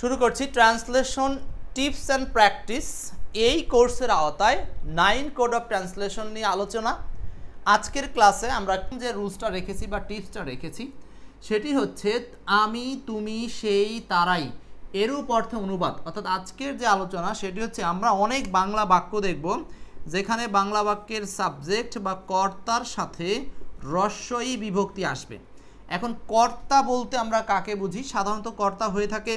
শুরু করছি translation tips and practice. এই কোর্সের আওতায় 9 কোড অফ ট্রান্সলেশন নিয়ে আলোচনা। আজকের ক্লাসে আমরা যে রুলসটা রেখেছি বা টিপসটা রেখেছি সেটি হচ্ছে আমি, তুমি, সেই, তারাই এরূপ অর্থে অনুবাদ। অর্থাৎ আজকের যে আলোচনা সেটি হচ্ছে আমরা অনেক বাংলা বাক্য দেখব যেখানে বাংলা বাক্যের সাবজেক্ট বা কর্তার সাথে রস্বই বিভক্তি আসবে। এখন কর্তা বলতে আমরা কাকে বুঝি? সাধারণত কর্তা হয়ে থাকে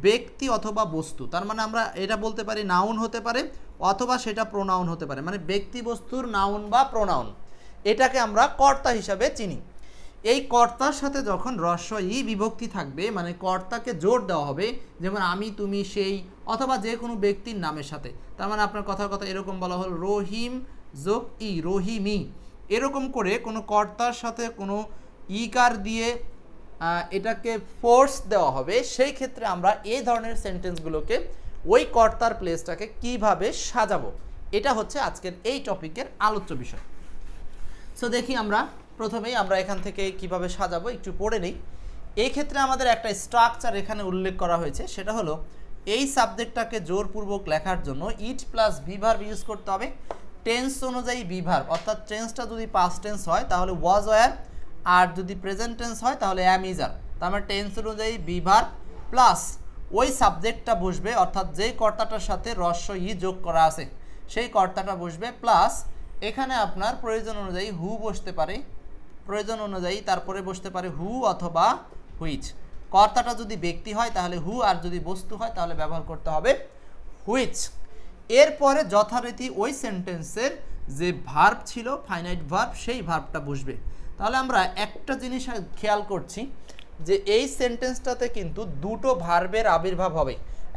ব্যক্তি অথবা বস্তু। তার মানে আমরা এটা বলতে পারি নাউন হতে পারে অথবা সেটা প্রোনাউন হতে পারে, মানে ব্যক্তি বস্তুর নাউন বা প্রোনাউন, এটাকে আমরা কর্তা হিসাবে চিনি। এই কর্তার সাথে যখন রস্বই বিভক্তি থাকবে, মানে কর্তাকে জোর দেওয়া হবে, যেমন আমি, তুমি, সেই অথবা যে কোনো ব্যক্তির নামের সাথে। তার মানে আপনার কথার কথা এরকম বলা হল রহিম যোগ ই, রহিমি, এরকম করে কোনো কর্তার সাথে কোনো ইকার দিয়ে এটাকে ফোর্স দেওয়া হবে। সেই ক্ষেত্রে আমরা এই ধরনের সেন্টেন্সগুলোকে ওই কর্তার প্লেসটাকে কিভাবে সাজাবো, এটা হচ্ছে আজকের এই টপিকের আলোচ্য বিষয়। সো দেখি আমরা প্রথমেই আমরা এখান থেকে কিভাবে সাজাবো একটু পড়ে নিই। এই ক্ষেত্রে আমাদের একটা স্ট্রাকচার এখানে উল্লেখ করা হয়েছে, সেটা হলো এই সাবজেক্টটাকে জোরপূর্বক লেখার জন্য ইট প্লাস ভি ভার্ব ইউজ করতে হবে। টেন্স অনুযায়ী ভি ভার্ব, অর্থাৎ টেন্সটা যদি পাস্ট টেন্স হয় তাহলে ওয়াজ ওয়্যার, আর যদি প্রেজেন্ট টেন্স হয় তাহলে অ্যাম ইজ আর। তার মানে টেন্স অনুযায়ী ভি ভার্ব প্লাস ওই সাবজেক্টটা বসবে, অর্থাৎ যেই কর্তাটার সাথে রস্বই যোগ করা আছে সেই কর্তাটা বসবে, প্লাস এখানে আপনার প্রয়োজন অনুযায়ী হু বসতে পারে, প্রয়োজন অনুযায়ী তারপরে বসতে পারে হু অথবা হুইচ। কর্তাটা যদি ব্যক্তি হয় তাহলে হু, আর যদি বস্তু হয় তাহলে ব্যবহার করতে হবে হুইচ। এরপরে যথারীতি ওই সেন্টেন্সের যে ভার্ব ছিল ফাইনাইট ভার্ব, সেই ভার্বটা বসবে। তাহলে আমরা একটা জিনিস খেয়াল করছি যে এই সেন্টেন্সটাতে কিন্তু দুটো ভার্বের আবির্ভাব হবে।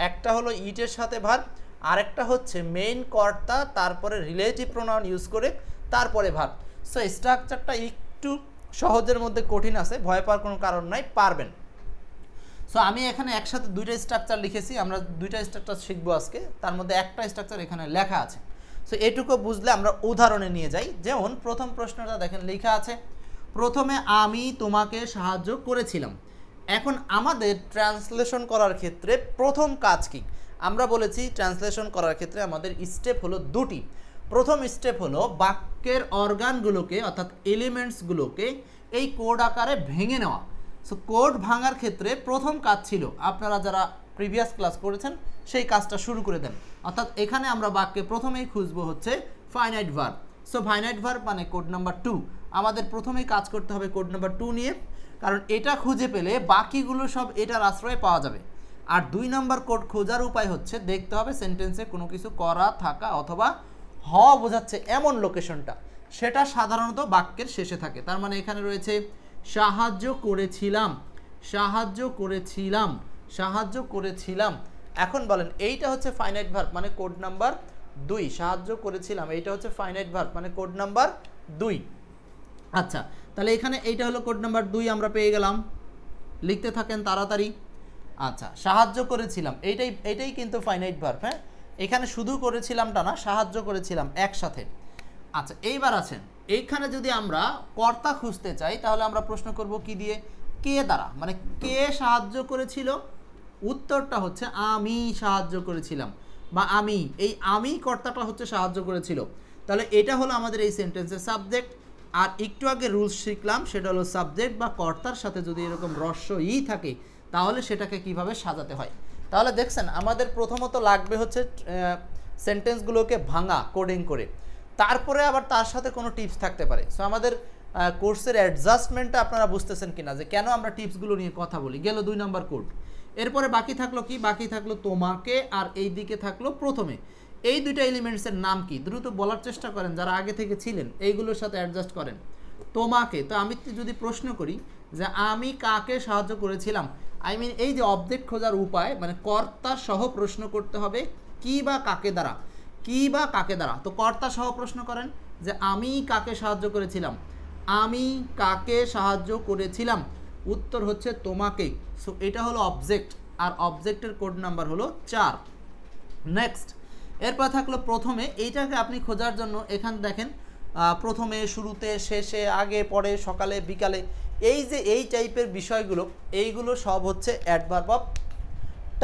একটা হলো ইটের সাথে ভার্ব, আরেকটা হচ্ছে মেইন কর্তা তারপরে রিলেটিভ প্রোনাউন ইউজ করে তারপরে ভার্ব। সো স্ট্রাকচারটা একটু সহজের মধ্যে কঠিন আছে, ভয় পাওয়ার কোনো কারণ নাই, পারবেন। সো আমি এখানে একসাথে দুইটা স্ট্রাকচার লিখেছি, আমরা দুইটা স্ট্রাকচার শিখবো আজকে, তার মধ্যে একটা স্ট্রাকচার এখানে লেখা আছে। সো এটুকু বুঝলে আমরা উদাহরণে নিয়ে যাই। যেমন প্রথম প্রশ্নটা দেখেন লেখা আছে, প্রথমে আমি তোমাকে সাহায্য করেছিলাম। এখন আমাদের ট্রান্সলেশন করার ক্ষেত্রে প্রথম কাজ কি? আমরা বলেছি ট্রান্সলেশন করার ক্ষেত্রে আমাদের স্টেপ হলো দুটি। প্রথম স্টেপ হলো বাক্যের অর্গানগুলোকে অর্থাৎ এলিমেন্টসগুলোকে এই কোড আকারে ভেঙে নেওয়া। সো কোড ভাঙার ক্ষেত্রে প্রথম কাজ ছিল, আপনারা যারা প্রিভিয়াস ক্লাস করেছেন সেই কাজটা শুরু করে দেন। অর্থাৎ এখানে আমরা বাক্যে প্রথমেই খুঁজবো হচ্ছে finite verb. So finite verb মানে কোড নাম্বার 2। আমাদের প্রথমেই কাজ করতে হবে কোড নাম্বার 2 নিয়ে, কারণ এটা খুঁজে পেলে বাকিগুলো সব এটার আশ্রয়ে পাওয়া যাবে। আর 2 নম্বর কোড খোঁজার উপায় হচ্ছে দেখতে হবে সেন্টেন্সে কোনো কিছু করা, থাকা অথবা হওয়া বোঝাচ্ছে এমন লোকেশনটা, সেটা সাধারণত বাক্যের শেষে থাকে। তার মানে এখানে রয়েছে সাহায্য করেছিলাম, সাহায্য করেছিলাম, সাহায্য করেছিলাম। এখন বলেন এইটা হচ্ছে ফাইনাইট ভার্ব মানে কোড নাম্বার 2। সাহায্য করেছিলাম এইটা হচ্ছে ফাইনাইট ভার্ব মানে কোড নাম্বার 2। আচ্ছা, তাহলে এখানে এইটা হলো কোড নাম্বার 2 আমরা পেয়ে গেলাম। লিখতে থাকেন তাড়াতাড়ি। আচ্ছা, সাহায্য করেছিলাম এইটাই কিন্তু ফাইনাইট ভার্ব। হ্যাঁ, এখানে শুধু করেছিলামটা না, সাহায্য করেছিলাম একসাথে। আচ্ছা, এইবার আছেন এইখানে যদি আমরা কর্তা খুঁজতে চাই তাহলে আমরা প্রশ্ন করব কি দিয়ে? কে দ্বারা, মানে কে সাহায্য করেছিল? উত্তরটা হচ্ছে আমি সাহায্য করেছিলাম, বা আমি, এই আমি কর্তাটা হচ্ছে সাহায্য করেছিল। তাহলে এটা হলো আমাদের এই সেন্টেন্সের সাবজেক্ট। আর একটু আগে রুলস শিখলাম, সেটা হলো সাবজেক্ট বা কর্তার সাথে যদি এরকম রস্বই থাকে তাহলে সেটাকে কিভাবে সাজাতে হয়। তাহলে দেখছেন আমাদের প্রথমত লাগবে হচ্ছে সেন্টেন্সগুলোকে ভাঙা কোডিং করে, তারপরে আবার তার সাথে কোনো টিপস থাকতে পারে। সো আমাদের কোর্সের অ্যাডজাস্টমেন্টটা আপনারা বুঝতেছেন কিনা, যে কেন আমরা টিপসগুলো নিয়ে কথা বলি। গেল 2 নম্বর কোড। এরপরে বাকি থাকলো কি? বাকি থাকলো তোমাকে, আর এই দিকে থাকলো প্রথমে। এই দুইটা এলিমেন্টসের নাম কি? দ্রুত বলার চেষ্টা করেন যারা আগে থেকে ছিলেন, এইগুলোর সাথে অ্যাডজাস্ট করেন। তোমাকে, তো আমি যদি প্রশ্ন করি যে আমি কাকে সাহায্য করেছিলাম, আই মিন এই যে অবজেক্ট খোঁজার উপায়, মানে কর্তা সহ প্রশ্ন করতে হবে কি বা কাকে দ্বারা, কি বা কাকে দ্বারা। তো কর্তা সহ প্রশ্ন করেন যে আমি কাকে সাহায্য করেছিলাম, আমি কাকে সাহায্য করেছিলাম, উত্তর হচ্ছে তোমাকে। সো এটা হলো অবজেক্ট, আর অবজেক্টের কোড নাম্বার হলো 4। নেক্সট, এরপর থাকলো প্রথমে। এইটাকে আপনি খোঁজার জন্য এখানে দেখেন প্রথমে, শুরুতে, শেষে, আগে, পরে, সকালে, বিকালে, এই যে এই টাইপের বিষয়গুলো, এইগুলো সব হচ্ছে অ্যাডভার্ব অফ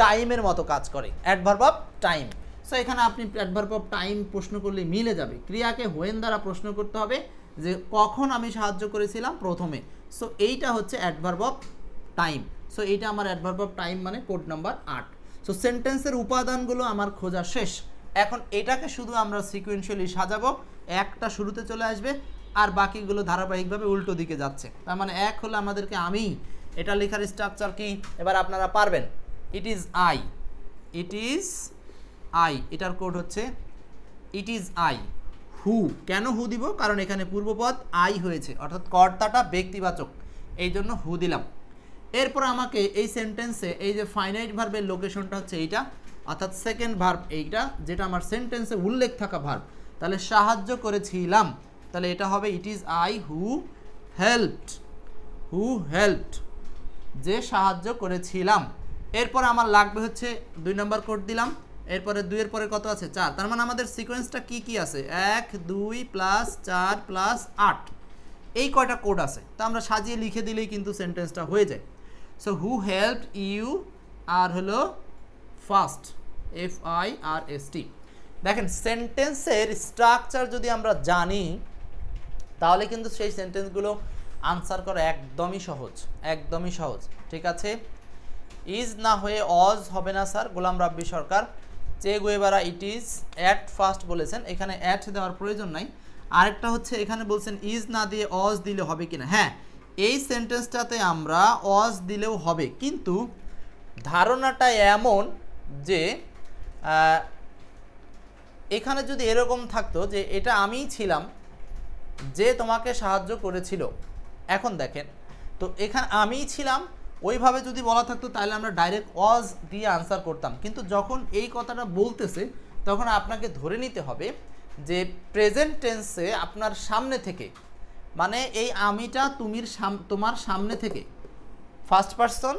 টাইমের মতো কাজ করে, অ্যাডভার্ব অফ টাইম। সো এখানে আপনি অ্যাডভার্ব অফ টাইম প্রশ্ন করলে মিলে যাবে। ক্রিয়াকে হোয়েন দ্বারা প্রশ্ন করতে হবে যে কখন আমি সাহায্য করেছিলাম প্রথমে। সো এইটা হচ্ছে অ্যাডভার্ব অফ টাইম। সো এইটা আমার অ্যাডভার্ব অফ টাইম মানে কোড নাম্বার 8। সো সেন্টেন্সের উপাদানগুলো আমার খোঁজা শেষ। এখন এটাকে শুধু আমরা সিকোয়েন্সিয়ালি সাজাবো, একটা শুরুতে চলে আসবে আর বাকিগুলো ধারাবাহিকভাবে উল্টো দিকে যাচ্ছে। তার মানে এক হলো আমাদেরকে আমি, এটা লেখার স্ট্রাকচার কি এবার আপনারা পারবেন। ইট is I, it is I, এটার কোড হচ্ছে ইট ইজ আই। হু, কেন হু দিব? কারণ এখানে পূর্বপদ আই হয়েছে, অর্থাৎ কর্তাটা ব্যক্তিবাচক, এই জন্য হু দিলাম। এরপর আমাকে এই সেন্টেন্সে এই যে ফাইনাইট ভার্বের লোকেশনটা হচ্ছে এইটা, অর্থাৎ সেকেন্ড ভার্ব এইটা, যেটা আমার সেন্টেন্সে উল্লেখ থাকা ভার্ব। তাহলে সাহায্য করেছিলাম, তাহলে এটা হবে ইট is I who helped, who helped, যে সাহায্য করেছিলাম। এরপর আমার লাগবে হচ্ছে 2 নম্বর কোড দিলাম, এরপরে 2 এর পরে কত আছে 4। তার মানে আমাদের সিকোয়েন্সটা কি কি আছে 1 2 প্লাস 4 প্লাস 8, এই কয়টা কোড আছে। তা আমরা সাজিয়ে লিখে দিলেই কিন্তু সেন্টেন্সটা হয়ে যায়। সো হু হেল্পড ইউ আর হলো ফার্স্ট, FIRST। দেখেন সেন্টেন্সের স্ট্রাকচার যদি আমরা জানি তাহলে কিন্তু সেই সেন্টেন্সগুলো আনসার করা একদমই সহজ, একদমই সহজ। ঠিক আছে, ইজ না হয়ে অজ হবে না sir, Golam Rabbi Sarkar. Che Guevara it is at first বলেছেন, এখানে অ্যাট দেওয়ার প্রয়োজন নাই। আরেকটা হচ্ছে এখানে বলছেন ইজ না দিয়ে অজ দিলে হবে কিনা। হ্যাঁ, এই সেন্টেন্সটাতে আমরা অজ দিলেও হবে, কিন্তু ধারণাটা এমন যে এখানে যদি এরকম থাকতো যে এটা আমিই ছিলাম যে তোমাকে সাহায্য করেছিল। এখন দেখেন তো এখানে আমিই ছিলাম ওইভাবে যদি বলা থাকতো তাহলে আমরা ডাইরেক্ট অজ দিয়ে আনসার করতাম, কিন্তু যখন এই কথাটা বলতেছে তখন আপনাকে ধরে নিতে হবে যে প্রেজেন্ট টেন্সে আপনার সামনে থেকে, মানে এই আমিটা তোমার সামনে থেকে, ফার্স্ট পারসন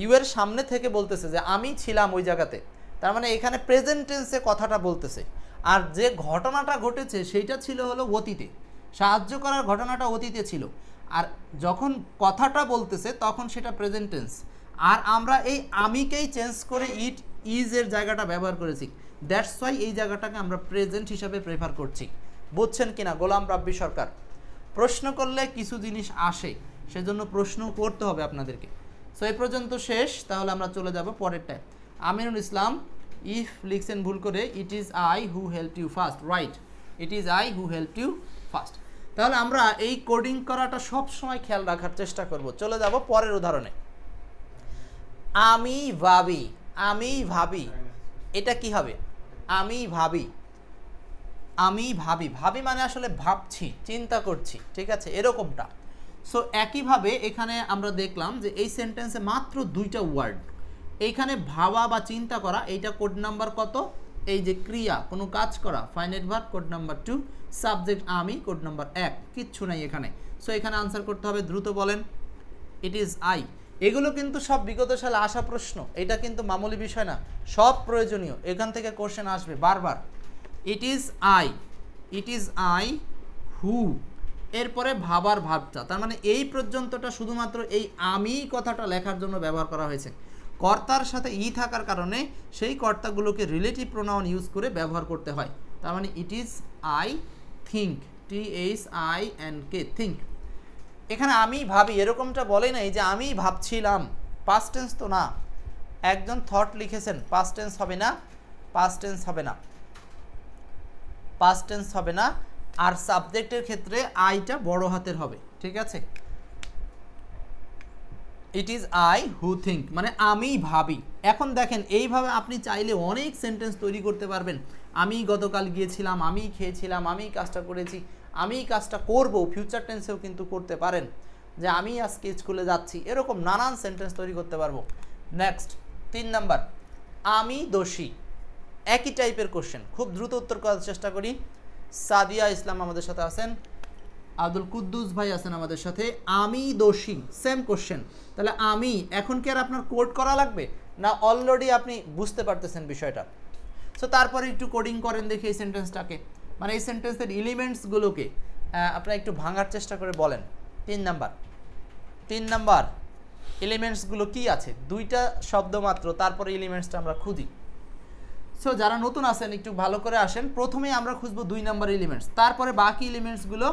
ইউ এর সামনে থেকে বলতেছে যে আমি ছিলাম ওই জায়গাতে। তার মানে এখানে প্রেজেন্ট টেন্সে কথাটা বলতেছে, আর যে ঘটনাটা ঘটেছে সেইটা ছিল হলো অতীতে, সাহায্য করার ঘটনাটা অতীতে ছিল, আর যখন কথাটা বলতেছে তখন সেটা প্রেজেন্ট টেন্স। আর আমরা এই আমিকেই চেঞ্জ করে ইট ইজ এর জায়গাটা ব্যবহার করেছি, দ্যাটস ওয়াই এই জায়গাটাকে আমরা প্রেজেন্ট হিসাবে প্রেফার করছি। বুঝছেন কিনা গোলাম রাব্বি সরকার? প্রশ্ন করলে কিছু জিনিস আসে, সেজন্য প্রশ্ন করতে হবে আপনাদেরকে। সো এই পর্যন্ত শেষ, তাহলে আমরা চলে যাব পরেরটায়। আমিনুল ইসলাম ইফ লিখছেন ভুল করে, it is I who help you first, right, it is I who help you first. তাহলে আমরা এই কোডিং করাটা সব সময় খেয়াল রাখার চেষ্টা করব। চলে যাব পরের উদাহরণে। আমি ভাবি, আমি ভাবি, এটা কি হবে? আমি ভাবি, আমি ভাবি, ভাবি মানে আসলে ভাবছি, চিন্তা করছি, ঠিক আছে, এরকমটা। সো একইভাবে এখানে আমরা দেখলাম যে এই সেন্টেন্সে মাত্র 2টা ওয়ার্ড। এইখানে ভাবা বা চিন্তা করা, এইটা কোড নাম্বার কত? এই যে ক্রিয়া, কোনো কাজ করা, finite verb code number 2, subject আমি কোড নাম্বার 1, কিচ্ছু নাই এখানে। সো এখানে আনসার করতে হবে, দ্রুত বলেন। ইট ইজ আই। এগুলো কিন্তু সব বিগত সালে আসা প্রশ্ন, এটা কিন্তু মামুলি বিষয় না, সব প্রয়োজনীয়, এখান থেকে কোশ্চেন আসবে বারবার। ইট is I, it is I হু, এরপরে ভাবার ভাবটা, তার মানে এই পর্যন্তটা শুধুমাত্র এই আমি কথাটা লেখার জন্য ব্যবহার করা হয়েছে। কর্তার সাথে ই থাকার কারণে সেই কর্তাগুলোকে রিলেটিভ প্রোনাউন ইউজ করে ব্যবহার করতে হয়। তার মানে ইট is I think, THINK, think. এখানে আমি ভাবি এরকমটা বলে নাই যে আমি ভাবছিলাম, পাস্ট টেন্স তো না। একজন থট লিখেছেন, পাস্ট টেন্স হবে না, পাস্ট টেন্স হবে না, পাস্ট টেন্স হবে না। আর সাবজেক্টের ক্ষেত্রে আইটা বড় হাতের হবে, ঠিক আছে। ইট ইজ আই হু থিঙ্ক, মানে আমি ভাবি। এখন দেখেন এইভাবে আপনি চাইলে অনেক সেন্টেন্স তৈরি করতে পারবেন। আমি গতকাল গিয়েছিলাম, আমি খেয়েছিলাম, আমি কাজটা করেছি, আমি কাজটা করব, ফিউচার টেন্সেও কিন্তু করতে পারেন যে আমি আজকে স্কুলে যাচ্ছি, এরকম নানান সেন্টেন্স তৈরি করতে পারবো। নেক্সট 3 নাম্বার, আমি দোষী। একই টাইপের কোশ্চেন, খুব দ্রুত উত্তর করার চেষ্টা করি। সাদিয়া ইসলাম আমাদের সাথে আছেন, আব্দুল কুদ্দুস ভাই আছেন আমাদের সাথে। আমি দোষী, সেম কোশ্চেন। তাহলে আমি এখন কি আর আপনার কোড করা লাগবে না? অলরেডি আপনি বুঝতে পারতেছেন বিষয়টা। সো তারপরে একটু কোডিং করেন দেখি এই সেন্টেন্সটাকে, মানে এই সেন্টেন্সের এলিমেন্টসগুলোকে আপনারা একটু ভাঙার চেষ্টা করে বলেন। 3 নাম্বার, 3 নাম্বার, এলিমেন্টসগুলো কি আছে, দুইটা শব্দ মাত্র, তারপরে এলিমেন্টসটা আমরা খুঁজি। সো যারা নতুন আছেন একটু ভালো করে আসেন, প্রথমে আমরা খুঁজবো 2 নাম্বার এলিমেন্টস, তারপরে বাকি এলিমেন্টসগুলো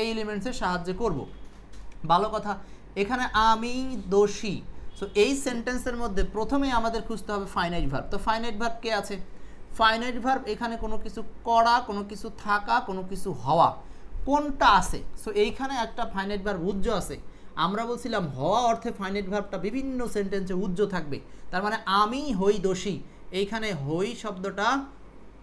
এই এলিমেন্টসের সাহায্যে করব। ভালো কথা, এখানে আমি দোষী। সো এই সেন্টেন্সের মধ্যে প্রথমে আমাদের খুঁজতে হবে ফাইনাইট ভার্ব। তো ফাইনাইট ভার্ব কে আছে? ফাইনাইট ভার্ব এখানে কোনো কিছু করা, কোনো কিছু থাকা, কোনো কিছু হওয়া, কোনটা আছে? সো এইখানে একটা ফাইনাইট ভার্ব উজ্জ আছে। আমরা বলছিলাম হওয়া অর্থে ফাইনাইট ভার্বটা বিভিন্ন সেন্টেন্সে উজ্জ থাকবে, তার মানে আমি হই দোষী, এইখানে হই শব্দটা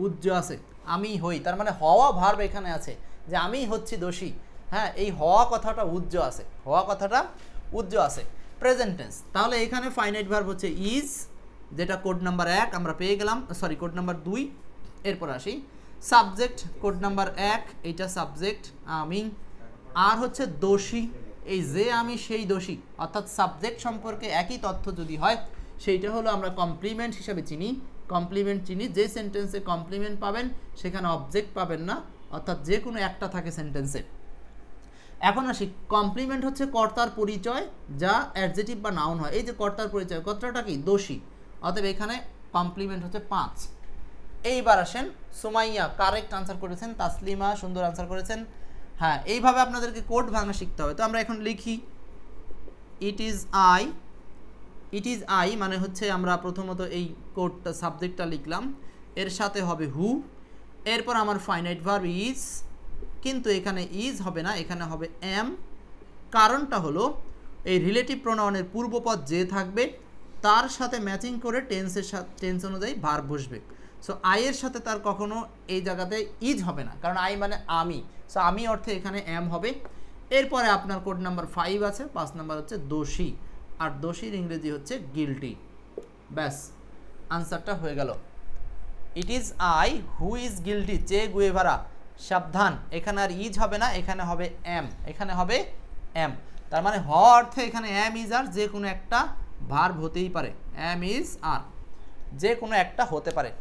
উজ্জ আছে। আমি হই তার মানে হওয়া ভার্ব এখানে আছে, যে আমি হচ্ছি দোষী। হ্যাঁ, এই হওয়া কথাটা উজ্জ আছে, হওয়া কথাটা উজ্জ আছে। প্রেজেন্ট টেন্স, তাহলে এখানে ফাইনাইট ভার্ব হচ্ছে ইজ, যেটা কোড নাম্বার 1 আমরা পেয়ে গেলাম, সরি কোড নাম্বার 2। এরপর আসি সাবজেক্ট, কোড নাম্বার 1, এইটা সাবজেক্ট আমি। আর হচ্ছে দোষী, এই যে আমি সেই দোষী, অর্থাৎ সাবজেক্ট সম্পর্কে একই তথ্য যদি হয় সেইটা হলো আমরা কমপ্লিমেন্ট হিসাবে চিনি। কমপ্লিমেন্ট চিনি, যে সেন্টেন্সে কমপ্লিমেন্ট পাবেন সেখানে অবজেক্ট পাবেন না, অর্থাৎ যে কোনো একটা থাকে সেন্টেন্সে। এখন আসি, কমপ্লিমেন্ট হচ্ছে কর্তার পরিচয় যা অ্যাডজেটিভ বা নাউন হয়। এই যে কর্তার পরিচয়, কর্তাটা কি? দোষী, অতএব এখানে কমপ্লিমেন্ট হচ্ছে 5। এইবার আসেন, সুমাইয়া কারেক্ট আনসার করেছেন, তাসলিমা সুন্দর আনসার করেছেন। হ্যাঁ, এইভাবে আপনাদেরকে কোড ভাঙা শিখতে হবে। তো আমরা এখন লিখি ইট is I. It is I মানে হচ্ছে আমরা প্রথমত এই কোডটা সাবজেক্টটা লিখলাম, এর সাথে হবে হু, এরপর আমার ফাইনাইট ভার্ব ইজ, কিন্তু এখানে ইজ হবে না, এখানে হবে এম। কারণটা হলো এই রিলেটিভ প্রোনাউনের পূর্বপদ যে থাকবে তার সাথে ম্যাচিং করে টেন্স অনুযায়ী ভার্ব বসবে। সো আই এর সাথে তার কখনো এই জায়গাতে ইজ হবে না, কারণ আই মানে আমি। সো আমি অর্থে এখানে এম হবে। এরপরে আপনার কোড নাম্বার 5 আছে, 5 নাম্বার হচ্ছে দোষী, আর দোষীর ইংরেজি হচ্ছে গিল্টি। ব্যাস, আনসারটা হয়ে গেল। ইট is I who is guilty চে গুয়েভারা। সাবধান, এখানে আর ইজ হবে না, এখানে হবে এম, এখানে হবে এম। তার মানে হ অর্থে এখানে এম ইজ আর যে কোনো একটা ভার্ব হতেই পারে, এম ইজ আর যে কোনো একটা হতে পারে।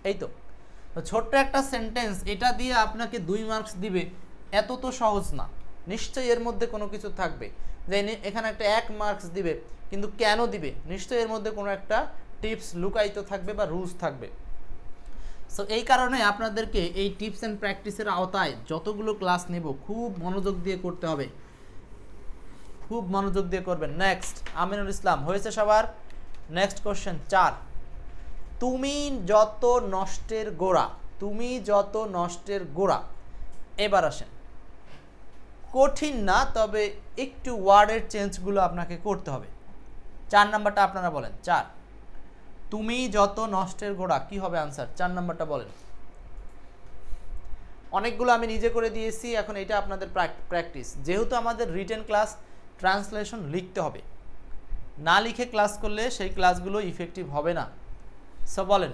এই তো ছোট্ট একটা সেন্টেন্স, এটা দিয়ে আপনাকে 2 মার্কস দিবে, এত তো সহজ না। নিশ্চয়ই এর মধ্যে কোনো কিছু থাকবে, যে এখানে একটা 1 মার্কস দিবে, কিন্তু কেন দিবে? নিশ্চয়ই এর মধ্যে কোনো একটা টিপস লুকায়িত থাকবে বা রুলস থাকবে। সো এই কারণে আপনাদেরকে এই টিপস অ্যান্ড প্র্যাকটিসের আওতায় যতগুলো ক্লাস নেব খুব মনোযোগ দিয়ে করতে হবে, খুব মনোযোগ দিয়ে করবেন। নেক্সট, আমিনুল ইসলাম হয়েছে সবার? নেক্সট কোশ্চেন 4, তুমি যত নষ্টের গোড়া, তুমি যত নষ্টের গোড়া। এবার আসেন, কঠিন না, তবে একটু ওয়ার্ডের চেঞ্জগুলো আপনাকে করতে হবে। 4 নাম্বারটা আপনারা বলেন। 4, তুমি যত নষ্টের গোড়া, কি হবে আনসার? 4 নাম্বারটা বলেন। অনেকগুলো আমি নিজে করে দিয়েছি, এখন এটা আপনাদের প্র্যাকটিস। যেহেতু আমাদের রিটেন ক্লাস, ট্রান্সলেশন লিখতে হবে, না লিখে ক্লাস করলে সেই ক্লাসগুলো ইফেক্টিভ হবে না। সো বলেন,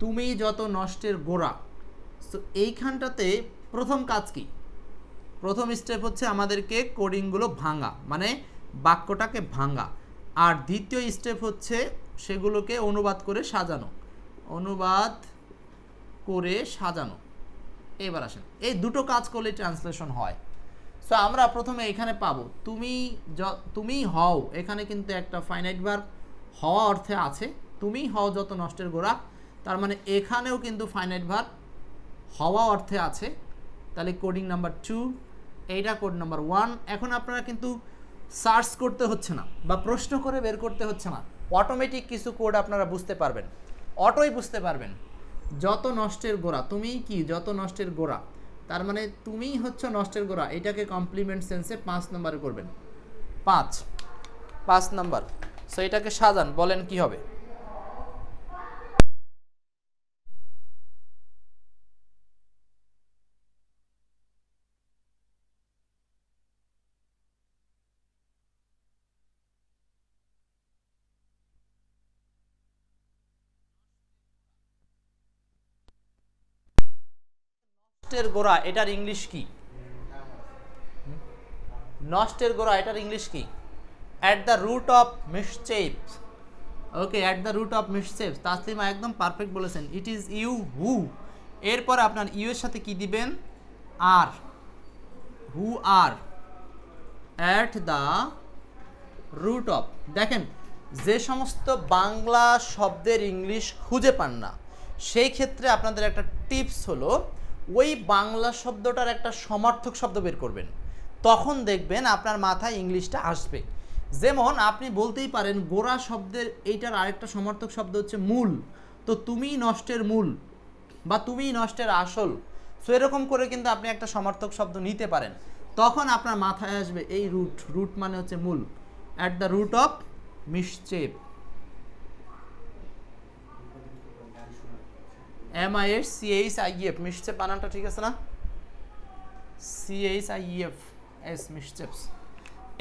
তুমি যত নষ্টের গোড়া। সো এইখানটাতে প্রথম কাজ কি? প্রথম স্টেপ হচ্ছে আমাদেরকে কোডিংগুলো ভাঙা, মানে বাক্যটাকে ভাঙা। আর দ্বিতীয় স্টেপ হচ্ছে সেগুলোকে অনুবাদ করে সাজানো, অনুবাদ করে সাজানো। এবার আসেন, এই দুটো কাজ করলে ট্রান্সলেশন হয়। সো আমরা প্রথমে এখানে পাবো তুমি হও, এখানে কিন্তু একটা ফাইনাইট ভার্ব হওয়া অর্থে আছে, তুমি হও যত নষ্টের গোড়া, তার মানে এখানেও কিন্তু ফাইনাইট ভার্ব হওয়া অর্থে আছে। তাহলে কোডিং নাম্বার 2, এইটা কোড নাম্বার 1। এখন আপনারা কিন্তু সার্চ করতে হচ্ছে না বা প্রশ্ন করে বের করতে হচ্ছে না, অটোমেটিক কিছু কোড আপনারা বুঝতে পারবেন, অটোই বুঝতে পারবেন। যত নষ্টের গোড়া, তুমি কি যত নষ্টের গোড়া, তার মানে তুমি হচ্ছে নষ্টের গোড়া, এটাকে কমপ্লিমেন্ট সেন্সে 5 নম্বরে করবেন। 5 নাম্বার। সো এটাকে সাজান, বলেন কি হবে? নষ্টের গোড়া, এটার ইংলিশ কি? নষ্টের গোড়া, এটার ইংলিশ কি? At the root of mischief. Okay, at the root of mischief. Taslima একদম পারফেক্ট বলেছেন। ইট ইজ ইউ হু, এরপর আপনার ইউ এর সাথে কি দিবেন? আর, হু আর, অ্যাট দ্য রুট অফ। দেখেন, যে সমস্ত বাংলা শব্দের ইংলিশ খুঁজে পান না, সেই ক্ষেত্রে আপনাদের একটা টিপস হলো ওই বাংলা শব্দটার একটা সমার্থক শব্দ বের করবেন, তখন দেখবেন আপনার মাথায় ইংলিশটা আসবে। যেমন আপনি বলতেই পারেন গোড়া শব্দের এইটার আরেকটা সমার্থক শব্দ হচ্ছে মূল, তো তুমিই নষ্টের মূল বা তুমিই নষ্টের আসল। সো এরকম করে কিন্তু আপনি একটা সমার্থক শব্দ নিতে পারেন, তখন আপনার মাথায় আসবে এই রুট। রুট মানে হচ্ছে মূল। At the root of mischief, MISCHIEF, mischief বানানটা ঠিক আছে না? CHIEF S, mischiefs.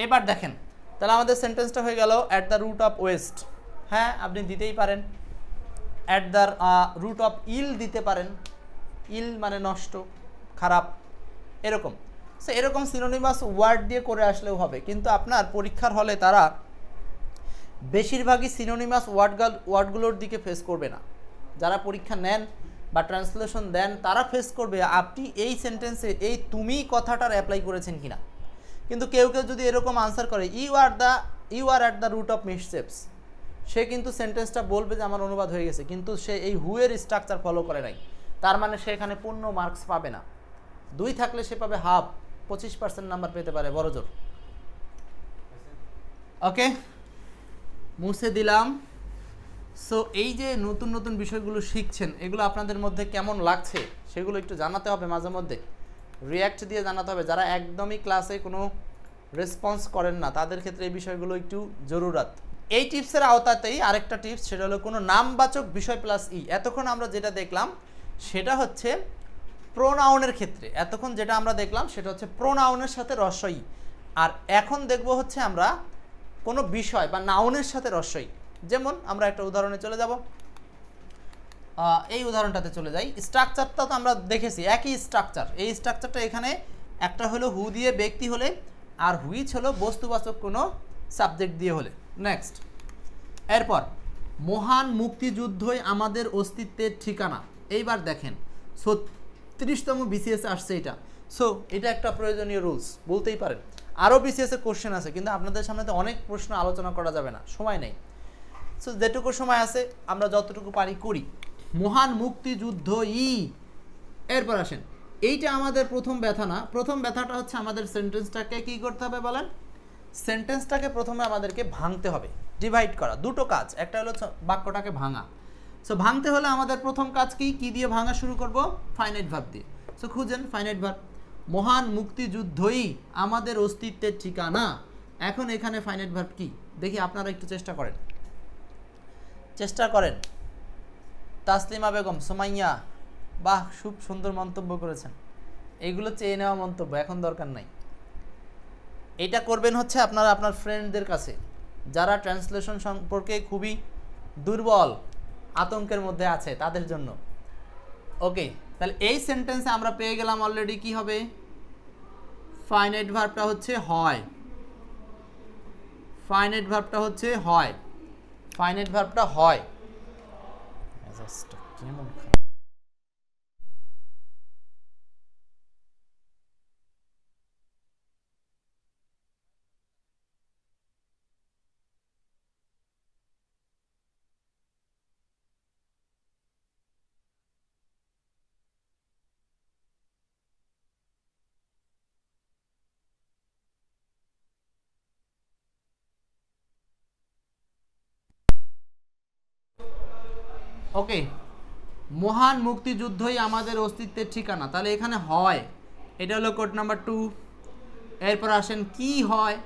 এবার দেখেন, তাহলে আমাদের সেন্টেন্সটা হয়ে গেল at the root of waste. হ্যাঁ, আপনি দিতেই পারেন। At the root of ill দিতে পারেন, ইল মানে নষ্ট, খারাপ, এরকম। সো এরকম সিনোনিমাস ওয়ার্ড দিয়ে করে আসলেও হবে, কিন্তু আপনার পরীক্ষার হলে তারা বেশিরভাগই সিনোনিমাস ওয়ার্ডগুলোর দিকে ফেস করবে না। যারা পরীক্ষা নেন বা ট্রান্সলেশন দেন তারা ফেস করবে আপনি এই সেন্টেন্সে এই তুমি কথাটার অ্যাপ্লাই করেছেন কিনা। কিন্তু কেউ কেউ যদি এরকম আনসার করে you are at the root of mischiefs, সে কিন্তু সেন্টেন্সটা বলবে যে আমার অনুবাদ হয়ে গেছে, কিন্তু সে এই হুয়ের স্ট্রাকচার ফলো করে নাই, তার মানে সে এখানে পূর্ণ মার্কস পাবে না। 2 থাকলে সে পাবে হাফ, 25% নাম্বার পেতে পারে বড় জোর। ওকে, মুছে দিলাম। সো এই যে নতুন নতুন বিষয়গুলো শিখছেন, এগুলো আপনাদের মধ্যে কেমন লাগছে সেগুলো একটু জানাতে হবে, মাঝে মধ্যে রিয়্যাক্ট দিয়ে জানাতে হবে। যারা একদমই ক্লাসে কোনো রেসপন্স করেন না তাদের ক্ষেত্রে এই বিষয়গুলো একটু জরুরত। এই টিপসের আওতাতেই আরেকটা টিপস, সেটা হলো কোনো নামবাচক বিষয় প্লাস ই। এতক্ষণ আমরা যেটা দেখলাম সেটা হচ্ছে প্রোনাউনের ক্ষেত্রে, এতক্ষণ যেটা আমরা দেখলাম সেটা হচ্ছে প্রোনাউনের সাথে রস্বই। আর এখন দেখব হচ্ছে আমরা কোনো বিষয় বা নাউনের সাথে রস্বই। যেমন আমরা একটা উদাহরণে চলে যাব, এই উদাহরণটাতে চলে যাই। স্ট্রাকচারটা তো আমরা দেখেছি, একই স্ট্রাকচার। এই স্ট্রাকচারটা এখানে একটা হলো হু দিয়ে ব্যক্তি হলে, আর হুইচ হলো বস্তুবাচক কোনো সাবজেক্ট দিয়ে হলে। নেক্সট, এরপর মহান মুক্তিযুদ্ধই আমাদের অস্তিত্বের ঠিকানা। এইবার দেখেন 36তম BCS আসছে এটা। সো এটা একটা প্রয়োজনীয় রুলস বলতেই পারেন। আরও BCS-এ কোশ্চেন আছে, কিন্তু আপনাদের সামনে তো অনেক প্রশ্ন আলোচনা করা যাবে না, সময় নেই। সো যেটুকু সময় আছে আমরা যতটুকু পারি করি। মহান মুক্তিযুদ্ধ ই, এরপর আসেন, এইটা আমাদের প্রথম ব্যথা না। প্রথম ব্যথাটা হচ্ছে আমাদের সেন্টেন্সটাকে কি করতে হবে বলেন? সেন্টেন্সটাকে প্রথমে আমাদেরকে ভাঙতে হবে, ডিভাইড করা। দুটো কাজ, একটা হলো বাক্যটাকে ভাঙা। সো ভাঙতে হলে আমাদের প্রথম কাজ কি দিয়ে ভাঙা শুরু করব? ফাইনাইট ভার্ব দিয়ে। সো খুঁজেন ফাইনাইট ভার্ব। মহান মুক্তিযুদ্ধই আমাদের অস্তিত্বের ঠিকানা। এখন এখানে ফাইনাইট ভার্ব কি দেখি, আপনারা একটু চেষ্টা করেন। তাসলিমা বেগম, সোমাইয়া, বাহ, খুব সুন্দর মন্তব্য করেছেন। এইগুলো চেয়ে নেওয়া মন্তব্য, এখন দরকার নাই। এটা করবেন হচ্ছে আপনারা আপনার ফ্রেন্ডদের কাছে, যারা ট্রান্সলেশন সম্পর্কে খুবই দুর্বল, আতঙ্কের মধ্যে আছে, তাদের জন্য। ওকে, তাহলে এই সেন্টেন্সে আমরা পেয়ে গেলাম অলরেডি কি হবে? ফাইনাইট ভার্বটা হচ্ছে হয়। ফাইনাইট ভার্বটা হচ্ছে হয়। ফাইনাইট ভার্বটা হয়। কেমন ওকে, মহান মুক্তিযুদ্ধই আমাদের অস্তিত্বের ঠিকানা। তাহলে এখানে হয়, এটা হলো কোড নাম্বার 2। এরপর আসেন কি হয়,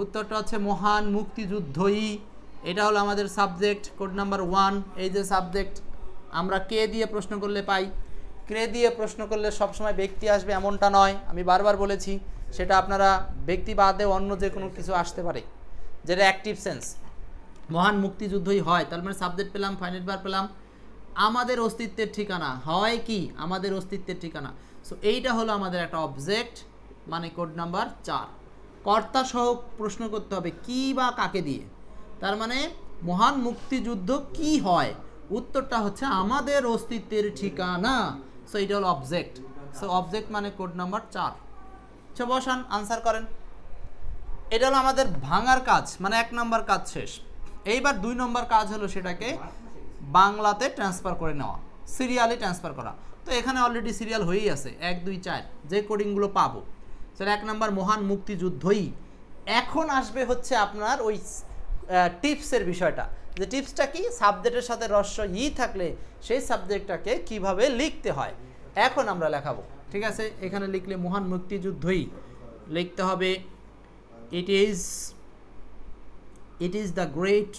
উত্তরটা হচ্ছে মহান মুক্তিযুদ্ধই। এটা হলো আমাদের সাবজেক্ট, কোড নাম্বার 1। এই যে সাবজেক্ট, আমরা কে দিয়ে প্রশ্ন করলে পাই। কে দিয়ে প্রশ্ন করলে সবসময় ব্যক্তি আসবে এমনটা নয়, আমি বারবার বলেছি। সেটা আপনারা ব্যক্তি বাদে অন্য যে কোনো কিছু আসতে পারে, যেটা অ্যাক্টিভ সেন্স। মহান মুক্তিযুদ্ধই হয়, তার মানে সাবজেক্ট পেলাম, ফাইনাইট ভার্ব পেলাম। আমাদের অস্তিত্বের ঠিকানা হয় কি? আমাদের অস্তিত্বের ঠিকানা। সো এইটা হলো আমাদের একটা অবজেক্ট, মানে কোড নাম্বার 4। কর্তা সহ প্রশ্ন করতে হবে কি বা কাকে দিয়ে। তার মানে মহান মুক্তিযুদ্ধ কি হয়, উত্তরটা হচ্ছে আমাদের অস্তিত্বের ঠিকানা। সো এটা হলো অবজেক্ট। সো অবজেক্ট মানে কোড নাম্বার 4। বসান, আনসার করেন। এটা হলো আমাদের ভাঙার কাজ, মানে 1 নম্বর কাজ শেষ। এইবার 2 নম্বর কাজ হলো সেটাকে বাংলাতে ট্রান্সফার করে নেওয়া, সিরিয়ালি ট্রান্সফার করা। তো এখানে অলরেডি সিরিয়াল হয়েই আছে 1 2 4 যে কোডিংগুলো পাবো। সেটা 1 নম্বর মহান মুক্তিযুদ্ধই। এখন আসবে হচ্ছে আপনার ওই টিপসের বিষয়টা, যে টিপসটা কি, সাবজেক্টের সাথে রস্য ই থাকলে সেই সাবজেক্টটাকে কিভাবে লিখতে হয় এখন আমরা লেখাবো। ঠিক আছে, এখানে লিখলে মহান মুক্তিযুদ্ধই লিখতে হবে it is the great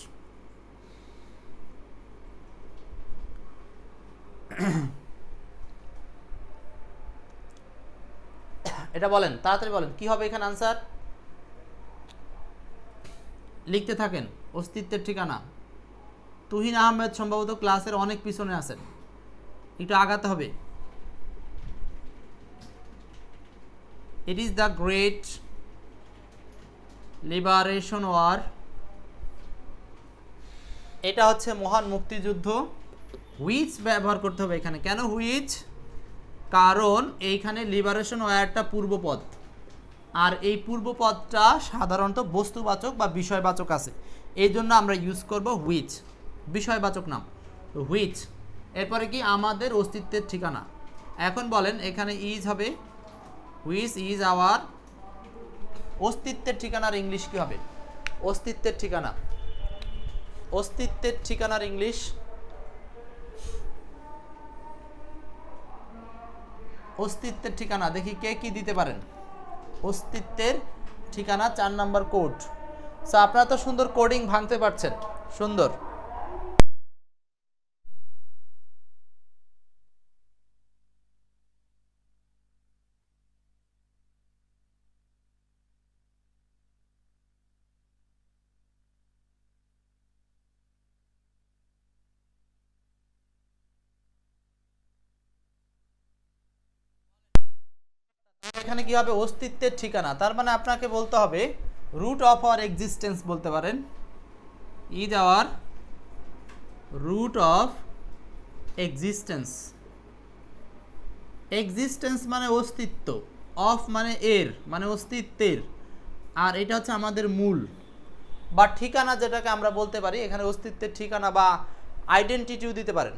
এটা বলেন, তাড়াতাড়ি বলেন কি হবে এখানে আনসার। লিখতে থাকেন। অস্তিত্বের ঠিকানা। তুহিন আহমেদ সম্ভবত ক্লাসের অনেক পিছনে আছেন, একটু আগাতে হবে। it is the great liberation war, এটা হচ্ছে মহান মুক্তিযুদ্ধ। হুইচ ব্যবহার করতে হবে এখানে। কেন হুইচ? কারণ এইখানে লিবারেশন ওয়ারটা পূর্বপদ, আর এই পূর্বপদটা সাধারণত বস্তুবাচক বা বিষয়বাচক আছে, এই জন্য আমরা ইউজ করব হুইচ, বিষয়বাচক নাম। তো হুইচ, এরপরে কি আমাদের অস্তিত্বের ঠিকানা। এখন বলেন এখানে ইজ হবে, হুইচ ইজ আওয়ার, অস্তিত্বের ঠিকানার ইংলিশ কি হবে? অস্তিত্বের ঠিকানা, অস্তিত্বের ঠিকানার ইংলিশ, অস্তিত্বের ঠিকানা দেখি কে কি দিতে পারেন। অস্তিত্বের ঠিকানা 4 নম্বর কোড। সো আপনারা তো সুন্দর কোডিং ভাঙতে পারছেন, সুন্দর। এখানে কি হবে? অস্তিত্বের ঠিকানা, তার মানে আপনাকে বলতে হবে রুট অফ আওয়ার এক্সিস্টেন্স বলতে পারেন, is our root of existence. Existence মানে অস্তিত্ব, অফ মানে এর, মানে অস্তিত্বের, আর এটা হচ্ছে আমাদের মূল বা ঠিকানা, যেটাকে আমরা বলতে পারি এখানে অস্তিত্বের ঠিকানা বা আইডেন্টিটিও দিতে পারেন,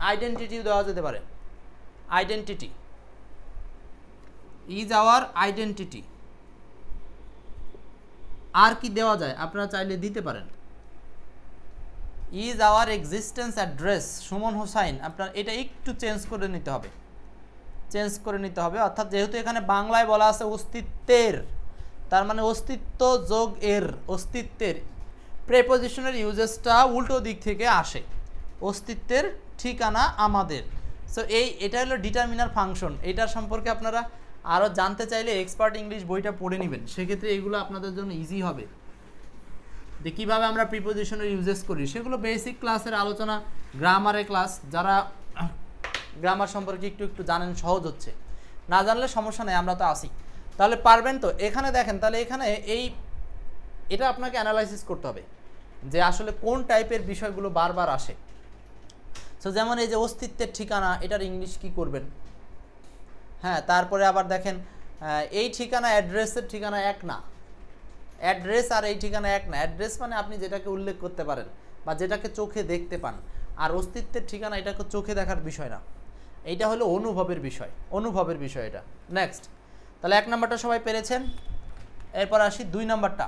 আইডেন্টিটিও দেওয়া যেতে পারে। Identity is our identity. আর কি দেওয়া যায় আপনারা চাইলে দিতে পারেন। Is our existence address. Suman Hossain, আপনার এটা একটু চেঞ্জ করে নিতে হবে, চেঞ্জ করে নিতে হবে। অর্থাৎ যেহেতু এখানে বাংলায় বলা আছে অস্তিত্বের, তার মানে অস্তিত্ব যোগ এর, অস্তিত্বের প্রেপোজিশনের ইউজেসটা উল্টো দিক থেকে আসে। অস্তিত্বের ঠিকানা আমাদের। সো এটা হলো ডিটারমিনার ফাংশন। এটার সম্পর্কে আপনারা আরও জানতে চাইলে এক্সপার্ট ইংলিশ বইটা পড়ে নেবেন, সেক্ষেত্রে এগুলো আপনাদের জন্য ইজি হবে যে কীভাবে আমরা প্রিপোজিশনের ইউজেস করি। সেগুলো বেসিক ক্লাসের আলোচনা, গ্রামারের ক্লাস, যারা গ্রামার সম্পর্কে একটু একটু জানেন সহজ হচ্ছে, না জানলে সমস্যা নেই, আমরা তো আসি। তাহলে পারবেন তো? এখানে দেখেন, তাহলে এখানে এটা আপনাকে অ্যানালাইসিস করতে হবে যে আসলে কোন টাইপের বিষয়গুলো বারবার আসে। সো যেমন এই যে অস্তিত্বের ঠিকানা, এটার ইংলিশ কি করবেন? হ্যাঁ, তারপরে আবার দেখেন এই ঠিকানা অ্যাড্রেসের ঠিকানা এক না, অ্যাড্রেস আর এই ঠিকানা এক না। অ্যাড্রেস মানে আপনি যেটাকে উল্লেখ করতে পারেন বা যেটাকে চোখে দেখতে পান, আর অস্তিত্বের ঠিকানা এটাকে চোখে দেখার বিষয় না, এইটা হলো অনুভবের বিষয়, অনুভবের বিষয় এটা। নেক্সট, তাহলে 1 নম্বরটা সবাই পেরেছেন। এরপর আসি 2 নম্বরটা,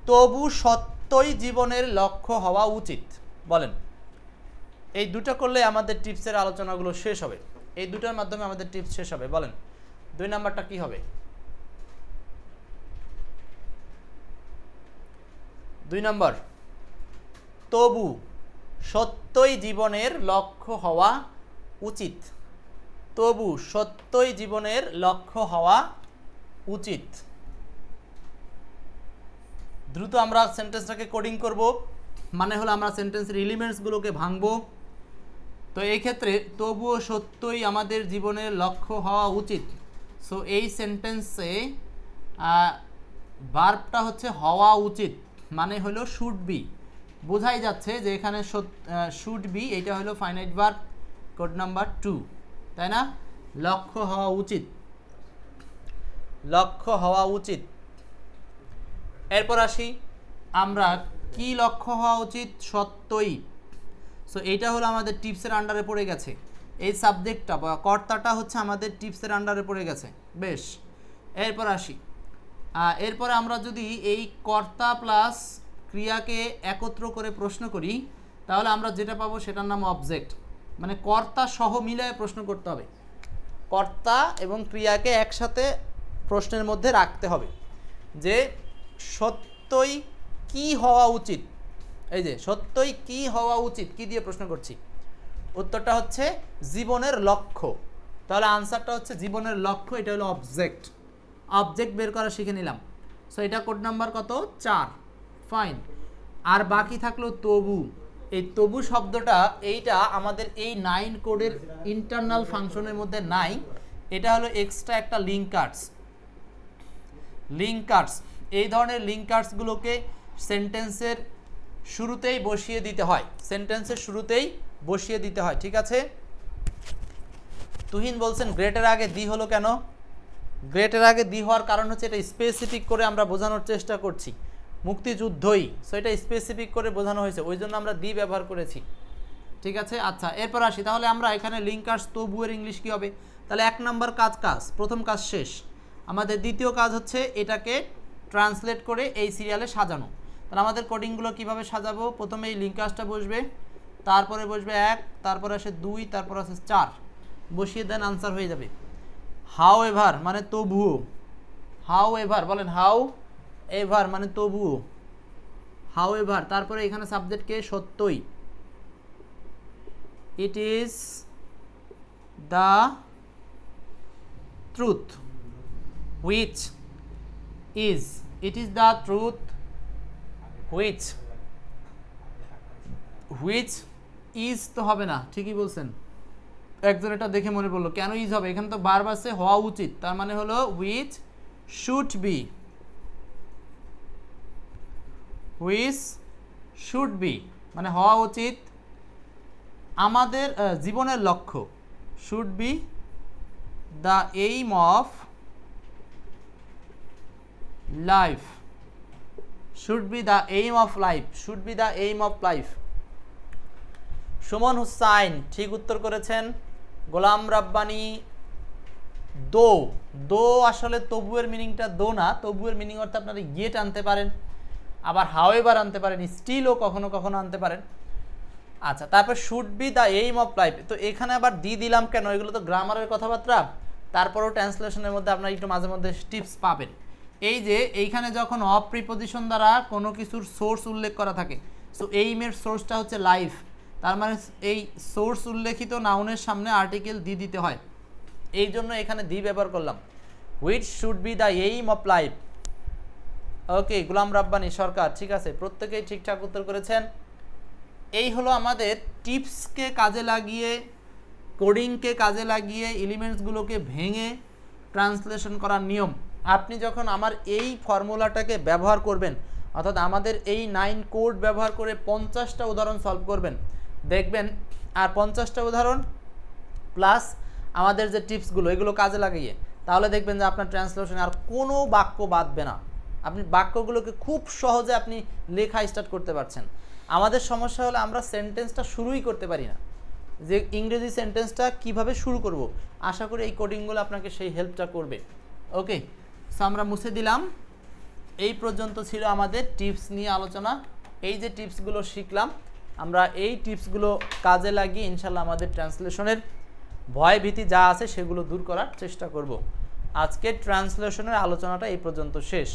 তবু সত্যই জীবনের লক্ষ্য হওয়া উচিত। বলেন, এই দুটো করলে আমাদের টিপসের আলোচনাগুলো শেষ হবে, এই দুটোর মাধ্যমে আমাদের টিপস শেষ হবে। বলেন 2 নম্বরটা কি হবে? 2 নম্বর, তবু সত্যই জীবনের লক্ষ্য হওয়া উচিত। তবু সত্যই জীবনের লক্ষ্য হওয়া উচিত। দ্রুত আমরা সেন্টেন্সটাকে কোডিং করব, মানে হলো আমরা সেন্টেন্সের এলিমেন্টসগুলোকে ভাঙবো। তো এই ক্ষেত্রে তবুও সত্যই আমাদের জীবনের লক্ষ্য হওয়া উচিত। সো এই সেন্টেন্সে ভার্বটা হচ্ছে হওয়া উচিত, মানে হলো শুড বি। বোঝাই যাচ্ছে যে এখানে শুড বি, এটা হলো ফাইনাইট ভার্ব, কোড নাম্বার 2, তাই না? লক্ষ্য হওয়া উচিত, লক্ষ্য হওয়া উচিত। এরপর আসি আমরা কি লক্ষ্য হওয়া উচিত, সত্যই। সো এইটা হলো আমাদের টিপসের আন্ডারে পড়ে গেছে, এই সাবজেক্টটা বা কর্তাটা হচ্ছে আমাদের টিপসের আন্ডারে পড়ে গেছে। বেশ, এরপর আসি, এরপরে আমরা যদি এই কর্তা প্লাস ক্রিয়াকে একত্র করে প্রশ্ন করি তাহলে আমরা যেটা পাবো সেটার নাম অবজেক্ট। মানে কর্তা সহ মিলায় প্রশ্ন করতে হবে, কর্তা এবং ক্রিয়াকে একসাথে প্রশ্নের মধ্যে রাখতে হবে যে সত্যই কি হওয়া উচিত। এই যে সত্যই কি হওয়া উচিত, কি দিয়ে প্রশ্ন করছি, উত্তরটা হচ্ছে জীবনের লক্ষ্য। তাহলে আনসারটা হচ্ছে জীবনের লক্ষ্য, এটা হলো অবজেক্ট। অবজেক্ট বের করা শিখে নিলাম। সো এটা কোড নাম্বার কত, 4। ফাইন। আর বাকি থাকলো তবু। এই তবু শব্দটা এইটা আমাদের এই 9 কোডের ইন্টারনাল ফাংশনের মধ্যে নাই, এটা হলো এক্সট্রা একটা লিঙ্কার্স। লিঙ্কার্স, এই ধরনের লিঙ্কার্সগুলোকে সেন্টেন্সের শুরুতেই বসিয়ে দিতে হয়, সেন্টেন্সের শুরুতেই বসিয়ে দিতে হয়, ঠিক আছে। তুহিন বলছেন গ্রেটের আগে দি হলো কেন? গ্রেটের আগে দি হওয়ার কারণ হচ্ছে এটা স্পেসিফিক করে আমরা বোঝানোর চেষ্টা করছি, মুক্তিযুদ্ধই। সো এটা স্পেসিফিক করে বোঝানো হয়েছে, ওই জন্য আমরা দি ব্যবহার করেছি, ঠিক আছে। আচ্ছা, এরপর আসি, তাহলে আমরা এখানে লিঙ্কার্স তবুয়ের ইংলিশ কী হবে? তাহলে 1 নম্বর কাজ, প্রথম কাজ শেষ। আমাদের দ্বিতীয় কাজ হচ্ছে এটাকে ট্রান্সলেট করে এই সিরিয়ালে সাজানো। তাহলে আমাদের কোডিংগুলো কিভাবে সাজাবো? প্রথমে এই লিঙ্কার্সটা বসবে, তারপরে বসবে 1, তারপর আসে 2, তারপর আসে 4, বসিয়ে দেন, আনসার হয়ে যাবে। হাউ এভার মানে তবুও, হাউ এভার বলেন, হাউ এভার মানে তবুও, হাউ এভার। তারপরে এখানে সাবজেক্টকে সত্যই, it is the truth which is, it is the truth which, which is তো হবে না, ঠিকই বলছেন। একজন এটা দেখে মনে পড়লো, কেন ইজ হবে? এখানে তো বারবার আছে হওয়া উচিত, তার মানে হলো which should be, which should be মানে হওয়া উচিত আমাদের জীবনের লক্ষ্য, should be the aim of life, should be the aim of life, should be the aim of life. Suman Husain ঠিক উত্তর করেছেন। গোলাম রাব্বানি দো, দো আসলে তবুয়ের মিনিংটা দো না, তবুয়ের মিনিং অর্থে আপনারা ইয়েট আনতে পারেন, আবার হাওয়েভার আনতে পারেন, স্টিলও কখনো কখনো আনতে পারেন। আচ্ছা, তারপর should be the aim of life, তো এখানে আবার দি দিলাম কেন? এগুলো তো গ্রামারের কথাবার্তা, তারপরেও ট্রান্সলেশনের মধ্যে আপনারা একটু মাঝে মধ্যে টিপস পাবেন। এই যে এইখানে যখন অফ প্রিপোজিশন দ্বারা কোনো কিছুর সোর্স উল্লেখ করা থাকে, সো এইমের সোর্সটা হচ্ছে লাইফ, তার মানে এই সোর্স উল্লেখিত নাউনের সামনে আর্টিকেল দি দিতে হয়, এই জন্য এখানে দি ব্যবহার করলাম। Which should be the aim of life. Okay, Golam Rabbani Sarkar ঠিক আছে, প্রত্যেকেই ঠিকঠাক উত্তর করেছেন। এই হলো আমাদের টিপসকে কাজে লাগিয়ে, কোডিংকে কাজে লাগিয়ে, এলিমেন্টসগুলোকে ভেঙে ট্রান্সলেশন করার নিয়ম। আপনি যখন আমার এই ফর্মুলাটাকে ব্যবহার করবেন, অর্থাৎ আমাদের এই 9 কোড ব্যবহার করে 50টা উদাহরণ সলভ করবেন, দেখবেন, আর 50টা উদাহরণ প্লাস আমাদের যে টিপসগুলো এগুলো কাজে লাগিয়ে, তাহলে দেখবেন যে আপনার ট্রান্সলেশনে আর কোনো বাক্য বাদবে না, আপনি বাক্যগুলোকে খুব সহজে আপনি লেখা স্টার্ট করতে পারছেন। আমাদের সমস্যা হলো আমরা সেন্টেন্সটা শুরুই করতে পারি না, যে ইংরেজি সেন্টেন্সটা কিভাবে শুরু করব। আশা করি এই কোডিংগুলো আপনাকে সেই হেল্পটা করবে। ওকে, সো আমরা মুছে দিলাম। এই পর্যন্ত ছিল আমাদের টিপস নিয়ে আলোচনা। এই যে টিপসগুলো শিখলাম, আমরা এই টিপসগুলো কাজে লাগিয়ে ইনশাল্লাহ আমাদের ট্রান্সলেশনের ভয় ভীতি যা আছে সেগুলো দূর করার চেষ্টা করব। আজকে ট্রান্সলেশনের আলোচনাটা এই পর্যন্ত শেষ।